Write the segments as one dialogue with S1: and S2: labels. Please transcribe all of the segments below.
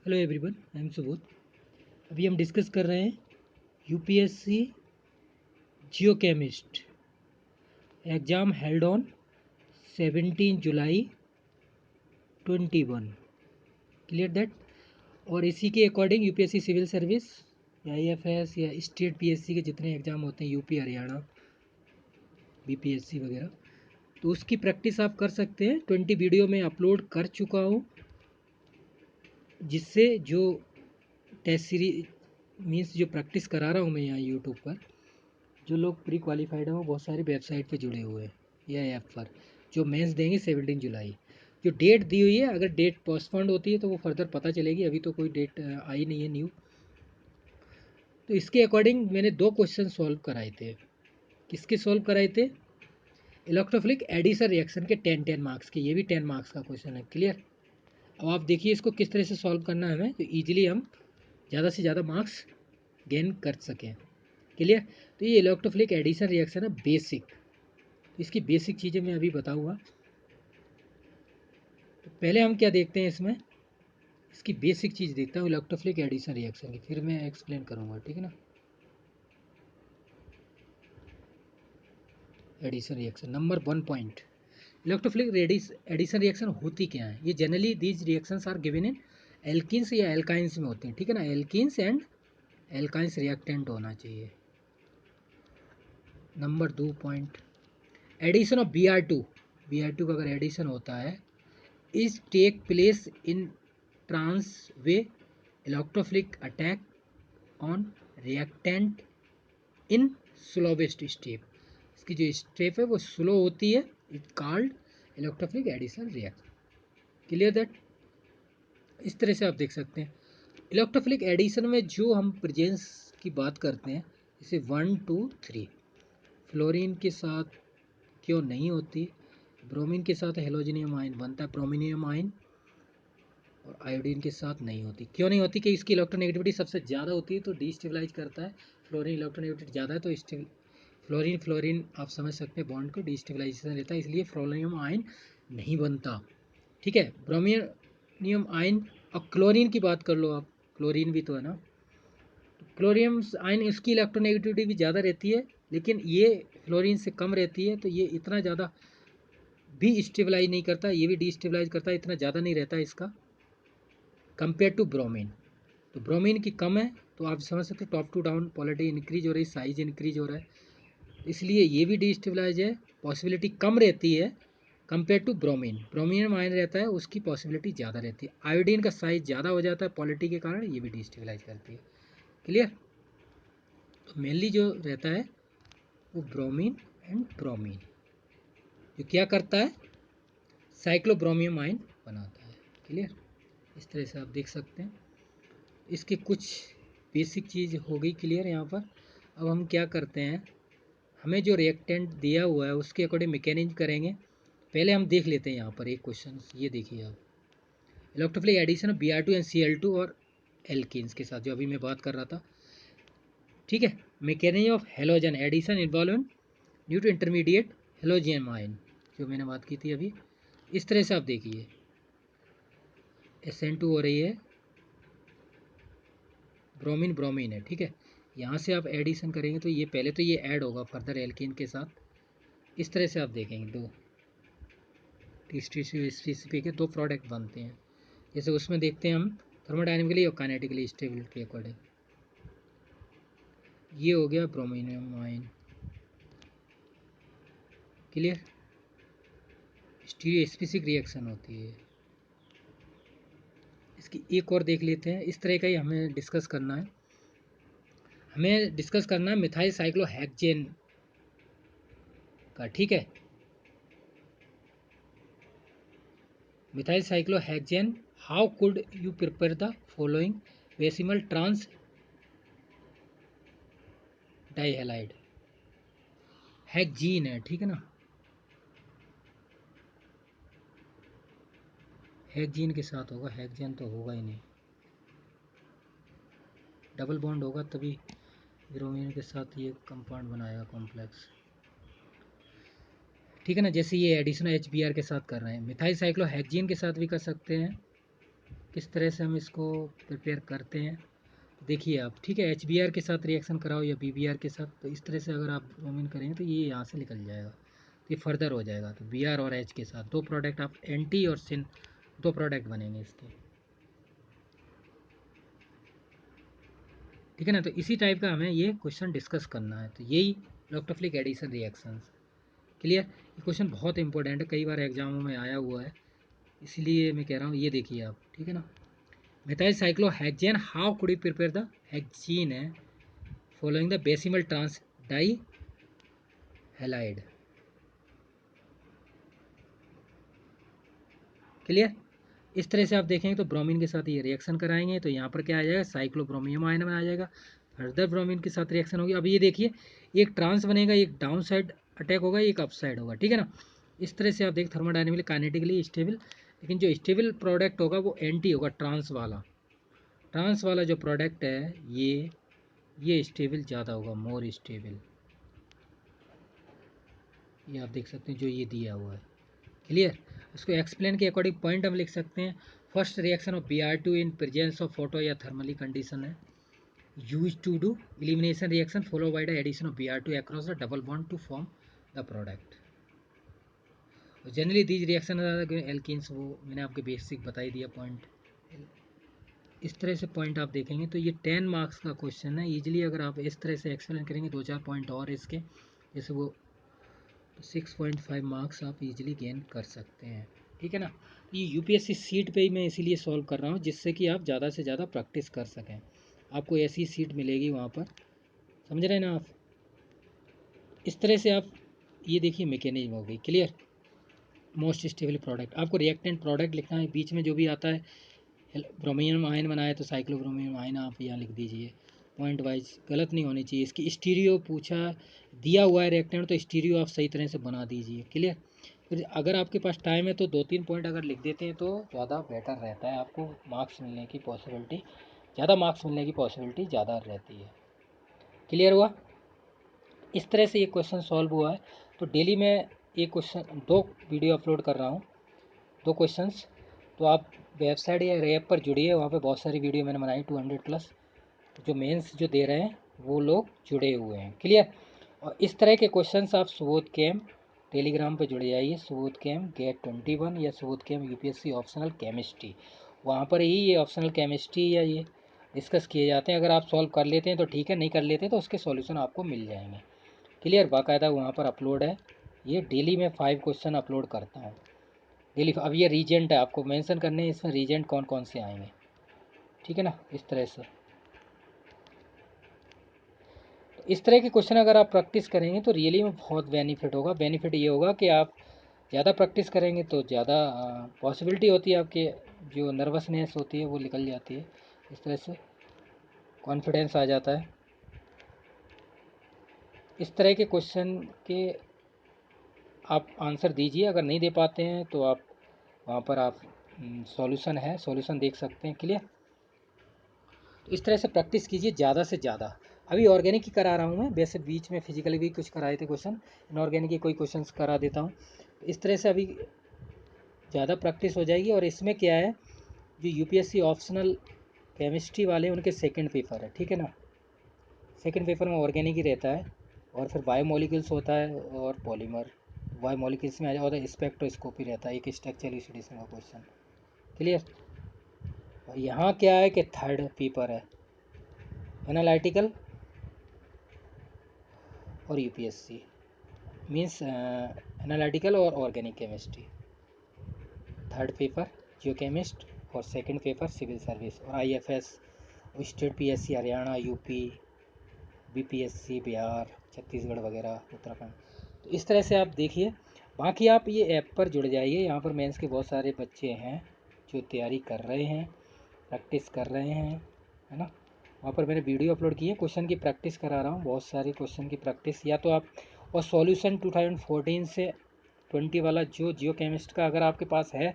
S1: Hello everyone, I am Subodh. अभी हम discuss कर रहे हैं UPSC geochemist exam held on 17 July 21। Clear that. और इसी के अकॉर्डिंग यूपीएससी सिविल सर्विस या आईएफएस या स्टेट पीएससी के जितने एग्ज़ाम होते हैं, यूपी हरियाणा बीपीएससी वगैरह, तो उसकी प्रैक्टिस आप कर सकते हैं। 20 वीडियो में अपलोड कर चुका हूँ, जिससे जो टेस्ट सीरीज मीन्स जो प्रैक्टिस करा रहा हूँ मैं यहाँ यूट्यूब पर, जो लोग प्री क्वालिफाइड हैं वो बहुत सारी वेबसाइट पे जुड़े हुए हैं या ऐप पर, जो मेंस देंगे 17 जुलाई। जो डेट दी हुई है, अगर डेट पोस्टपोन्ड होती है तो वो फर्दर पता चलेगी। अभी तो कोई डेट आई नहीं है न्यू। तो इसके अकॉर्डिंग मैंने 2 क्वेश्चन सॉल्व कराए थे। किसके सॉल्व कराए थे? इलेक्ट्रोफिलिक एडिशन रिएक्शन के 10 मार्क्स के। ये भी 10 मार्क्स का क्वेश्चन है। क्लियर। अब आप देखिए इसको किस तरह से सॉल्व करना है हमें, तो ईजिली हम ज़्यादा से ज़्यादा मार्क्स गेन कर सकें। क्लियर। तो ये इलेक्ट्रोफिलिक एडिशन रिएक्शन है बेसिक। इसकी बेसिक चीज़ें मैं अभी बताऊंगा। तो पहले हम क्या देखते हैं इसमें, इसकी बेसिक चीज़ देखता हूँ इलेक्ट्रोफिलिक एडिशन रिएक्शन की, फिर मैं एक्सप्लेन करूँगा। ठीक है ना। Addition reaction number 1 point. Electrophilic addition reaction होती क्या है? ये generally these reactions are given in alkenes या एल्काइंस में होती हैं। ठीक है ना। एल्किन्स एंड एल्काइंस रिएक्टेंट होना चाहिए। Number 2 point, addition of B R two का अगर एडिशन होता है is take place in trans way electrophilic attack on reactant in slowest step. इसकी जो स्टेप है वो स्लो होती है। It called electrophilic addition reaction. Clear that. इस तरह से आप देख सकते हैं इलेक्ट्रोफिलिक एडिशन में जो हम प्रेजेंस की बात करते हैं, जैसे 1 2 3 फ्लोरीन के साथ क्यों नहीं होती, ब्रोमीन के साथ हेलोजिनियम आयन बनता है, ब्रोमिनियम आयन, और आयोडीन के साथ नहीं होती। क्यों नहीं होती? कि इसकी इलेक्ट्रोनेगेटिविटी सबसे ज़्यादा होती है, तो डिस्टेबलाइज करता है। फ्लोरीन इलेक्ट्रोनेगेटिविटी ज़्यादा है, तो फ्लोरीन आप समझ सकते हैं बॉन्ड को डिस्टेबलाइजेशन रहता है, इसलिए फ्लोरीनियम आयन नहीं बनता। ठीक है। ब्रोमिनियम आयन। अब क्लोरीन की बात कर लो आप, क्लोरीन भी तो है ना। तो क्लोरीनियम आयन इसकी इलेक्ट्रोनेगेटिविटी भी ज़्यादा रहती है, लेकिन ये फ्लोरीन से कम रहती है, तो ये इतना ज़्यादा भी स्टेबलाइज नहीं करता, ये भी डिस्टेबलाइज करता है, इतना ज़्यादा नहीं रहता है इसका कंपेयर टू ब्रोमीन। तो ब्रोमीन की कम है, तो आप समझ सकते हो top to down polarity increase हो रही है, साइज इंक्रीज हो रहा है, इसलिए ये भी डिस्टेबलाइज है, पॉसिबिलिटी कम रहती है compare to bromine. Bromine ion रहता है, उसकी पॉसिबिलिटी ज़्यादा रहती है। आयोडीन का साइज ज़्यादा हो जाता है पॉलिटी के कारण, ये भी डिस्टेबलाइज करती है। क्लियर। तो मेनली जो रहता है वो ब्रोमीन एंड ब्रोमीन, जो क्या करता है साइक्लोब्रोमियम आयन बनाता है। क्लियर। इस तरह से आप देख सकते हैं इसके कुछ बेसिक चीज़ हो गई क्लियर यहाँ पर। अब हम क्या करते हैं, हमें जो रिएक्टेंट दिया हुआ है उसके अकॉर्डिंग मैकेनिज्म करेंगे। पहले हम देख लेते हैं यहाँ पर एक क्वेश्चन, ये देखिए आप, electrophilic addition of Br2 and Cl2 और एल्किन्स के साथ, जो अभी मैं बात कर रहा था। ठीक है। Mechanism of halogen addition involve due to intermediate halogenium ion, जो मैंने बात की थी अभी। इस तरह से आप देखिए SN2 हो रही है, ब्रोमीन ब्रोमीन है। ठीक है। यहाँ से आप एडिशन करेंगे तो ये पहले तो ये ऐड होगा फर्दर एल्किन के साथ। इस तरह से आप देखेंगे दो स्पेसिफिक है, 2 प्रोडक्ट बनते हैं। जैसे उसमें देखते हैं हम थर्मोडायनेमिकली और काइनेटिकली स्टेबिलिटी के अकॉर्डिंग। ये हो गया bromonium ion. Clear. Stereo specific reaction होती है। इसकी एक और देख लेते हैं। इस तरह का ही हमें डिस्कस करना है। हमें डिस्कस करना है मिथाइल साइक्लोहेक्सेन का। ठीक है। Methyl cyclohexane, how could you prepare the following vicinal trans dihalide. Hexene है। ठीक है ना। हेक्जीन के साथ होगा, हेक्सेन तो होगा ही नहीं, डबल बॉन्ड होगा तभी ब्रोमीन के साथ ये कंपाउंड बनाएगा कॉम्प्लेक्स। ठीक है ना। जैसे ये एडिशन HBr के साथ कर रहे हैं, मिथाइल साइक्लोहेक्सेन के साथ भी कर सकते हैं। किस तरह से हम इसको प्रिपेयर करते हैं देखिए आप, ठीक है। HBr के साथ रिएक्शन कराओ या BBr के साथ, तो इस तरह से अगर आप ब्रोमीन करेंगे तो ये यहाँ से निकल जाएगा, तो ये फर्दर हो जाएगा। तो Br और H के साथ दो प्रोडक्ट आप एंटी और सिन दो प्रोडक्ट बनेंगे इसके, ठीक है ना। तो इसी टाइप का हमें ये क्वेश्चन डिस्कस करना है। तो यही इलेक्ट्रोफिलिक एडिशन रिएक्शंस, क्लियर। ये क्वेश्चन बहुत इंपॉर्टेंट है, कई बार एग्जामों में आया हुआ है, इसलिए मैं कह रहा हूँ। ये देखिए आप, ठीक है ना। Methyl cyclohexane, how could you prepare the hexane है following the vicinal trans dihalide, clear. इस तरह से आप देखेंगे तो ब्रोमीन के साथ ये रिएक्शन कराएंगे तो यहाँ पर क्या आ जाएगा, साइक्लोब्रोमियम आयन में आ जाएगा। फर्दर ब्रोमीन के साथ रिएक्शन होगी। अब ये देखिए, एक ट्रांस बनेगा, एक डाउन साइड अटैक होगा, एक अप साइड होगा, ठीक है ना। इस तरह से आप देख थर्मोडायनेमिकली काइनेटिकली स्टेबल, लेकिन जो स्टेबल प्रोडक्ट होगा वो एंटी होगा, ट्रांस वाला। ट्रांस वाला जो प्रोडक्ट है ये स्टेबल ज़्यादा होगा, मोर स्टेबल। ये आप देख सकते हैं जो ये दिया हुआ है, क्लियर। इसको एक्सप्लेन के अकॉर्डिंग पॉइंट हम लिख सकते हैं। First reaction of Br2 in presence of photo या थर्मली कंडीशन है use to do elimination reaction follow by the addition of Br2 across the double bond to form the product. Generally these reaction alkenes, वो मैंने आपके basic बता ही दिया point. इस तरह से पॉइंट आप देखेंगे तो ये 10 मार्क्स का क्वेश्चन है। ईजिली अगर आप इस तरह से एक्सप्लेन करेंगे, दो चार पॉइंट और इसके जैसे वो, तो 6.5 मार्क्स आप इजीली गेन कर सकते हैं, ठीक है ना। ये यूपीएससी सीट पे ही मैं इसीलिए सॉल्व कर रहा हूँ, जिससे कि आप ज़्यादा से ज़्यादा प्रैक्टिस कर सकें। आपको ऐसी सीट मिलेगी वहाँ पर, समझ रहे हैं ना आप। इस तरह से आप ये देखिए मैकेनिज्म हो गई, क्लियर। मोस्ट स्टेबल प्रोडक्ट, आपको रिएक्टेंट प्रोडक्ट लिखना है, बीच में जो भी आता है ब्रोमियम आयन बनाया तो साइक्लोब्रोमियम आयन आप यहाँ लिख दीजिए। पॉइंट वाइज गलत नहीं होनी चाहिए। इसकी स्टीरियो पूछा दिया हुआ है रिएक्टेंट, तो स्टीरियो आप सही तरह से बना दीजिए, क्लियर। फिर अगर आपके पास टाइम है तो 2-3 पॉइंट अगर लिख देते हैं तो ज़्यादा बेटर रहता है, आपको मार्क्स मिलने की पॉसिबिलिटी ज़्यादा रहती है, क्लियर हुआ। इस तरह से ये क्वेश्चन सॉल्व हुआ है। तो डेली मैं एक क्वेश्चन 2 वीडियो अपलोड कर रहा हूँ, 2 क्वेश्चंस। तो आप वेबसाइट या ऐप पर जुड़िए, वहाँ पे बहुत सारी वीडियो मैंने बनाई 200 प्लस। जो मेंस जो दे रहे हैं वो लोग जुड़े हुए हैं, क्लियर। और इस तरह के क्वेश्चंस आप सुबोध कैम टेलीग्राम पे जुड़े जाइए, सुबोध कैम गेट 21 या Subodh chem UPSC optional chemistry, वहाँ पर ही ये ऑप्शनल केमिस्ट्री या ये डिस्कस किए जाते हैं। अगर आप सॉल्व कर लेते हैं तो ठीक है, नहीं कर लेते तो उसके सॉल्यूशन आपको मिल जाएंगे, क्लियर। बाकायदा वहाँ पर अपलोड है। ये डेली मैं 5 क्वेश्चन अपलोड करता हूँ डेली। अब ये रीजेंट है, आपको मेंशन करने हैं इसमें रीजेंट कौन कौन से आएंगे, ठीक है ना। इस तरह से इस तरह के क्वेश्चन अगर आप प्रैक्टिस करेंगे तो रियली में बहुत बेनिफिट होगा। बेनिफिट ये होगा कि आप ज़्यादा प्रैक्टिस करेंगे तो ज़्यादा पॉसिबिलिटी होती है, आपके जो नर्वसनेस होती है वो निकल जाती है, इस तरह से कॉन्फिडेंस आ जाता है। इस तरह के क्वेश्चन के आप आंसर दीजिए। अगर नहीं दे पाते हैं तो आप वहाँ पर आप सॉल्यूशन है, सॉल्यूशन देख सकते हैं, क्लियर। तो इस तरह से प्रैक्टिस कीजिए ज़्यादा से ज़्यादा। अभी ऑर्गेनिक ही करा रहा हूँ मैं, वैसे बीच में फिजिकली भी कुछ कराए थे क्वेश्चन, इनऑर्गेनिक की कोई क्वेश्चंस करा देता हूँ। इस तरह से अभी ज़्यादा प्रैक्टिस हो जाएगी। और इसमें क्या है, जो यूपीएससी ऑप्शनल केमिस्ट्री वाले उनके सेकंड पेपर है, ठीक है ना। सेकंड पेपर में ऑर्गेनिक ही रहता है, और फिर बायोमोलिक्यूल्स होता है और पॉलीमर। बायोमोलिक्यूल्स में आ जाता है स्पेक्ट्रोस्कोपी रहता है, एक स्ट्रक्चरल स्टडीज का क्वेश्चन, क्लियर। और यहाँ क्या है कि थर्ड पेपर है एनालिटिकल और यूपीएससी मीन्स एनालिटिकल और ऑर्गेनिक केमिस्ट्री। थर्ड पेपर जियोकेमिस्ट और सेकंड पेपर सिविल सर्विस और IFS, state PSC Haryana, UP, BPSC Bihar, Chhattisgarh वगैरह, उत्तराखंड। तो इस तरह से आप देखिए। बाकी आप ये ऐप पर जुड़ जाइए, यहाँ पर मेंस के बहुत सारे बच्चे हैं जो तैयारी कर रहे हैं, प्रैक्टिस कर रहे हैं, है ना। वहाँ पर मैंने वीडियो अपलोड की है, क्वेश्चन की प्रैक्टिस करा रहा हूँ, बहुत सारे क्वेश्चन की प्रैक्टिस। या तो आप और सॉल्यूशन 2014 से 20 वाला जो जियो केमिस्ट का अगर आपके पास है,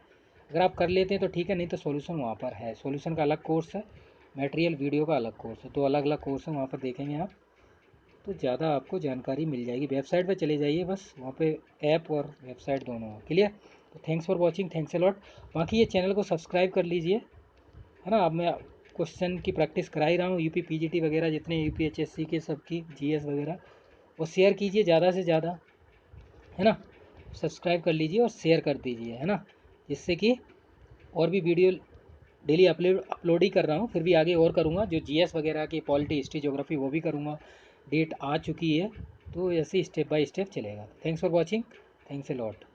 S1: अगर आप कर लेते हैं तो ठीक है, नहीं तो सॉल्यूशन वहाँ पर है। सॉल्यूशन का अलग कोर्स है, मटेरियल वीडियो का अलग कोर्स है, दो अलग अलग कोर्स है, वहाँ पर देखेंगे आप तो ज़्यादा आपको जानकारी मिल जाएगी। वेबसाइट पर चले जाइए बस, वहाँ पे ऐप और वेबसाइट दोनों है, क्लियर। तो thanks for watching, thanks a lot. बाकी ये चैनल को सब्सक्राइब कर लीजिए, है ना। अब मैं क्वेश्चन की प्रैक्टिस करा ही रहा हूँ, यूपी पीजीटी वगैरह जितने यूपीएचएससी के सबकी, जीएस वगैरह, और शेयर कीजिए ज़्यादा से ज़्यादा, है ना। सब्सक्राइब कर लीजिए और शेयर कर दीजिए, है ना, जिससे कि और भी वीडियो डेली अपलोड ही कर रहा हूँ, फिर भी आगे और करूँगा, जो जीएस वगैरह की पॉलिटी हिस्ट्री ज्योग्राफी वो भी करूँगा। डेट आ चुकी है, तो ऐसे ही स्टेप बाय स्टेप चलेगा। Thanks for watching, thanks a lot.